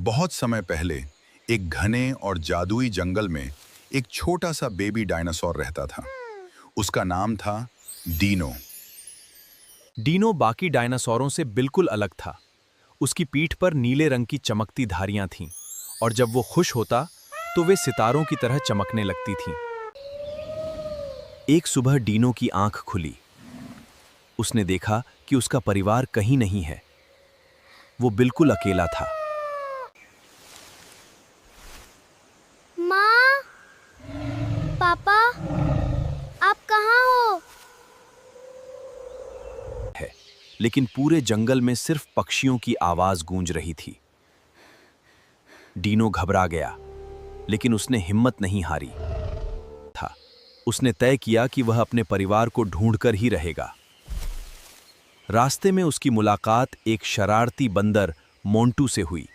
बहुत समय पहले एक घने और जादुई जंगल में एक छोटा सा बेबी डायनासोर रहता था। उसका नाम था डीनो। डीनो बाकी डायनासोरों से बिल्कुल अलग था। उसकी पीठ पर नीले रंग की चमकती धारियां थीं और जब वो खुश होता तो वे सितारों की तरह चमकने लगती थीं। एक सुबह डीनो की आंख खुली। उसने देखा कि उसका परिवार कहीं नहीं है। वो बिल्कुल अकेला था। माँ, पापा, आप कहाँ हो? लेकिन पूरे जंगल में सिर्फ पक्षियों की आवाज गूंज रही थी। डीनो घबरा गया, लेकिन उसने हिम्मत नहीं हारी था। उसने तय किया कि वह अपने परिवार को ढूंढकर ही रहेगा। रास्ते में उसकी मुलाकात एक शरारती बंदर मोंटू से हुई।